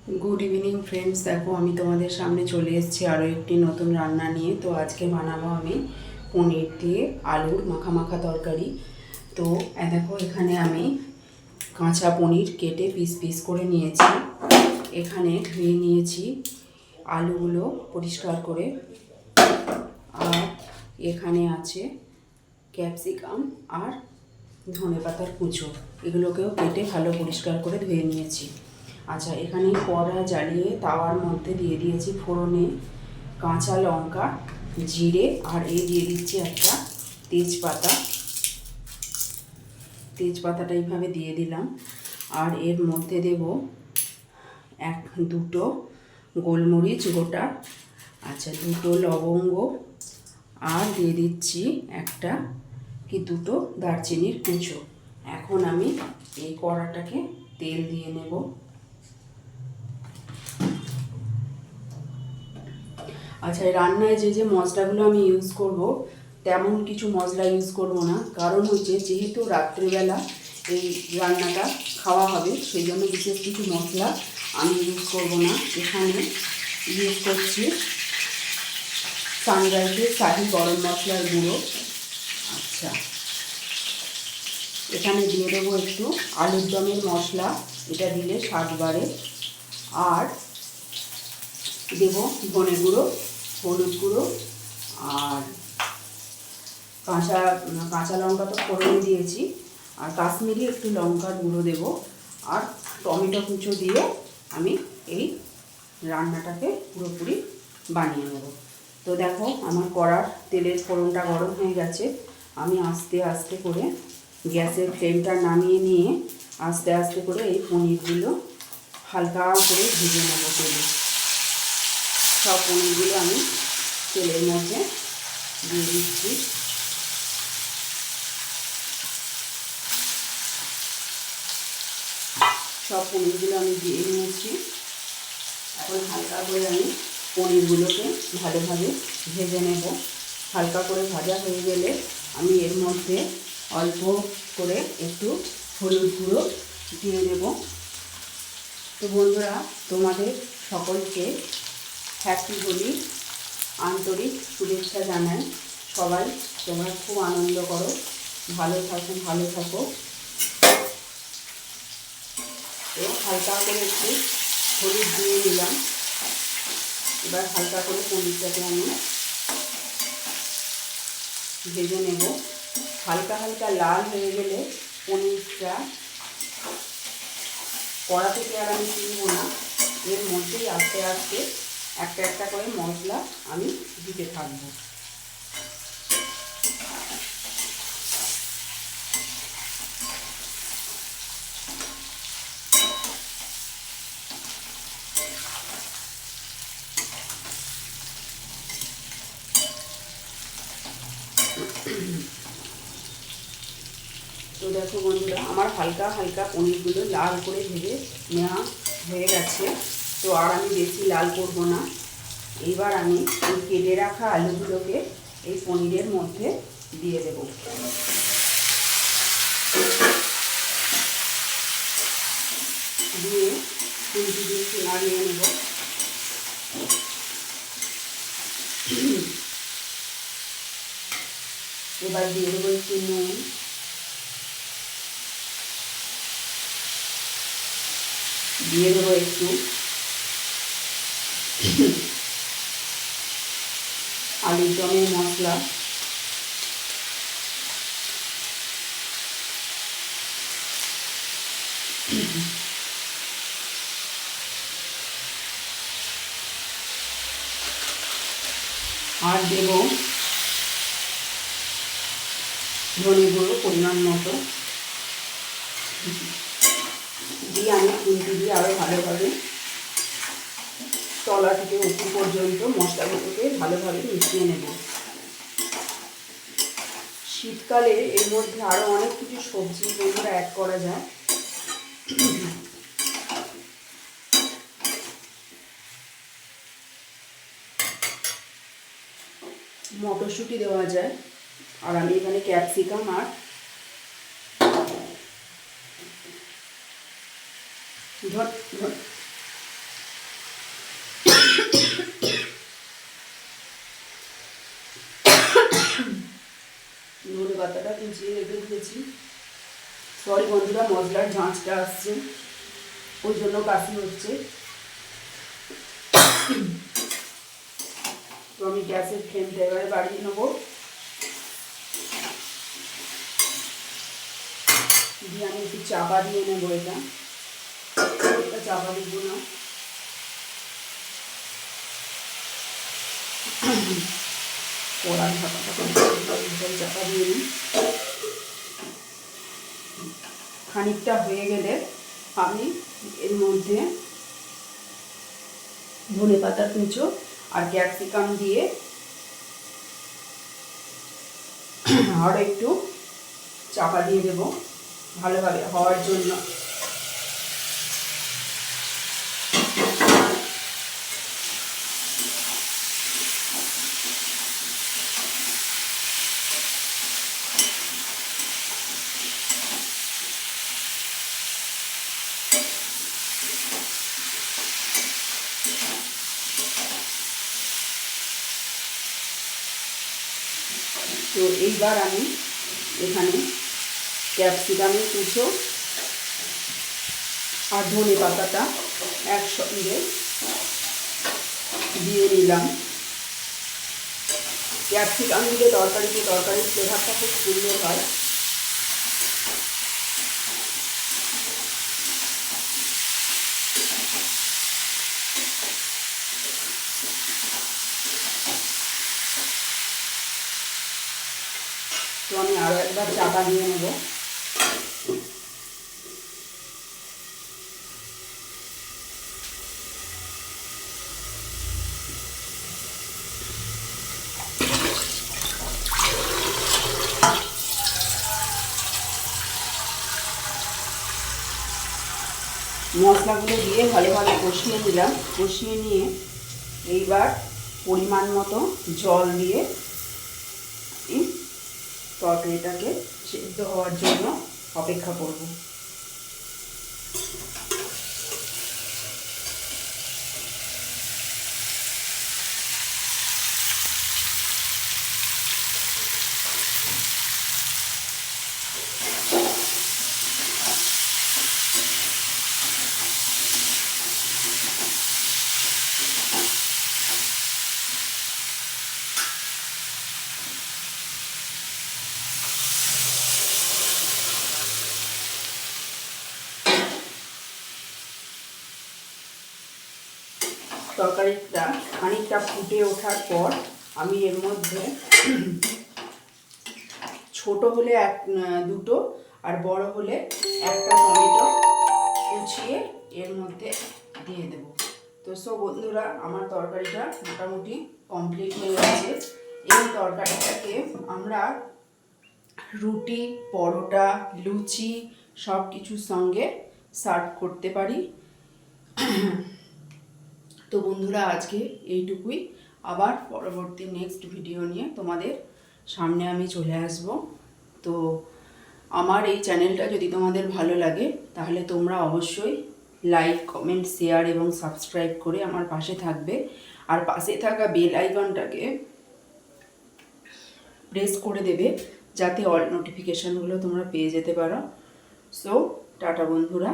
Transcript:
Good evening friends. देखो আমি তোমাদের সামনে চলে এসেছি আরও একটি নতুন রান্না নিয়ে। তো আজকে বানাবো আমি পনির দিয়ে আলুর মাখা মাখা তরকারি। তো দেখো এখানে আমি কাঁচা পনির কেটে পিস পিস করে নিয়েছি। এখানে ধুয়ে নিয়েছি আলুগুলো পরিষ্কার করে। আর এখানে আছে ক্যাপসিকাম আর ধনেপাতার কুচো, এগুলোকেও কেটে ভালো পরিষ্কার করে ধুয়ে নিয়েছি। আচ্ছা, এখানে কড়া জ্বালিয়ে তাওয়ার মধ্যে দিয়ে দিয়েছি ফোড়নে কাঁচা লঙ্কা, জিরে, আর এই দিয়ে দিচ্ছি একটা তেজপাতাটা এইভাবে দিয়ে দিলাম। আর এর মধ্যে দেব দুটো গোলমরিচ গোটা, আচ্ছা দুটো লবঙ্গ, আর দিয়ে দিচ্ছি দুটো দারচিনির কুচো। এখন আমি এই কড়াটাকে তেল দিয়ে নেব। আচ্ছা, এই রান্নায় যে মশলাগুলো আমি ইউজ করব তেমন কিছু মশলা ইউজ করব না, কারণ হচ্ছে যেহেতু রাত্রিবেলা এই রান্নাটা খাওয়া হবে, সেই জন্য বিশেষ কিছু মশলা আমি ইউজ করব না। এখানে ইউজ করছি সানরাইজের শাহি গরম মশলার গুঁড়ো। আচ্ছা, এখানে দিয়ে দেবো একটু আলুর দমের মশলা, এটা দিলে স্বাদ বাড়ে। আর দেবো ধনে গুঁড়ো, হলুদ গুঁড়ো, আর কাঁচা লঙ্কা তো ফোড়নে দিয়েছি, আর কাশ্মীরি একটু লঙ্কার গুঁড়ো দেবো। আর টমেটো কুচো দিয়ে আমি এই রান্নাটাকে পুরোপুরি বানিয়ে নেব। তো দেখো আমার কড়ার তেলের ফোড়নটা গরম হয়ে গেছে। আমি আস্তে আস্তে করে গ্যাসের ফ্লেমটা নামিয়ে নিয়ে আস্তে আস্তে করে এই পনিরগুলো হালকা করে ভেজে নেব তেলে। সব পনিরগুলো আমি তেলের মধ্যে দিয়ে দিচ্ছি। সব পনিরগুলো আমি দিয়ে নিয়েছি। এখন হালকা করে আমি পনিরগুলোকে ভালোভাবে ভেজে নেব। হালকা করে ভাজা হয়ে গেলে আমি এর মধ্যে অল্প করে একটু হলুদ গুঁড়ো দিয়ে দেব। তো বন্ধুরা, তোমাদের সকলকে হ্যাপি হোলি আন্তরিক শুভেচ্ছা জানাই। সবাই তোমরা খুব আনন্দ করো, ভালো থাকো। তো হালকা করে একটু হলুদ দিয়ে নিলাম। এবার হালকা করে পনিরটাকে আমি ভেজে নেব। হালকা হালকা লাল হয়ে গেলে পনিরটা কড়া থেকে আর আমি তুলব না, এর মধ্যেই আস্তে আস্তে একটা একটা করে মশলা আমি দিতে থাকবো। তো দেখো বন্ধুরা, আমার হালকা হালকা পনিরগুলো লাল করে ভেজে নেওয়া হয়ে গেছে। তো আর আমি বেশি লাল করব না। এইবার আমি এই কেটে রাখা আলুগুলোকে এই পনিরের মধ্যে দিয়ে দেব। দিয়ে খুন্তি দিয়ে নাড়িয়ে নেব। এবার দিয়ে দেবো একটু নুন, দিয়ে দেবো একটু আলুর দমের মশলা, আর দেব ধনে গুঁড়ো পরিমাণ মতো। দিয়ে আমি খুন্তি দিয়ে আরও ভালোভাবে তলা থেকে উপর পর্যন্ত মশলাগুলোকে ভালোভাবে মিশিয়ে নেব। শীতকালে এর মধ্যে আরও অনেক কিছু সবজি বন্ধুরা অ্যাড করা যায়। মটরশুঁটি দেওয়া যায়। আর আমি এখানে ক্যাপসিকাম আর পাতাটা কুচিয়ে রেখে দিয়েছি। সরি বন্ধুরা, মশলার ঝাঁঝটা আসছে, ওই জন্য কাশি হচ্ছে। তো আমি গ্যাসের ফ্লেমটা এবারে বাড়িয়ে নেবো, দিয়ে আমি একটু চাপা দিয়ে নেবো। এটা চাপা দিব না, কড়াই ঢাকাটা চাপা দিয়ে নিই। খানিকটা হয়ে গেলে আমি এর মধ্যে ধনে পাতা কুচো আর ক্যাপসিকাম দিয়ে আরও একটু চাপা দিয়ে দেবো ভালোভাবে হওয়ার জন্য। তো এইবার আমি এখানে ক্যাপসিকামের কুচো আর ধনে পাতাটা একসঙ্গে দিয়ে নিলাম। ক্যাপসিকাম দিলে তরকারির ফ্লেভারটা খুব সুন্দর হয়। তো আমি আরও একবার চাপা দিয়ে নেব। মশলাগুলো দিয়ে ভালোভাবে কষিয়ে নিলাম। কষিয়ে নিয়ে এইবার পরিমাণ মতো জল দিয়ে তরকারিটাকে সিদ্ধ হওয়ার জন্য অপেক্ষা করব। তরকারিটা খানিকটা ফুটে ওঠার পর আমি এর মধ্যে ছোট হলে দুটো আর বড় হলে একটা টমেটো কুচিয়ে এর মধ্যে দিয়ে দেব। তো সব বন্ধুরা, আমার তরকারিটা মোটামুটি কমপ্লিট হয়ে গেছে। এই তরকারিটাকে আমরা রুটি, পরোটা, লুচি সব কিছুর সঙ্গে সার্ভ করতে পারি। তো বন্ধুরা, আজকে এইটুকুই। আবার পরবর্তী নেক্সট ভিডিও নিয়ে তোমাদের সামনে আমি চলে আসব। তো আমার এই চ্যানেলটা যদি তোমাদের ভালো লাগে তাহলে তোমরা অবশ্যই লাইক, কমেন্ট, শেয়ার এবং সাবস্ক্রাইব করে আমার পাশে থাকবে। আর পাশে থাকা বেল আইকনটাকে প্রেস করে দেবে যাতে অল নোটিফিকেশানগুলো তোমরা পেয়ে যেতে পারো। সো টাটা বন্ধুরা।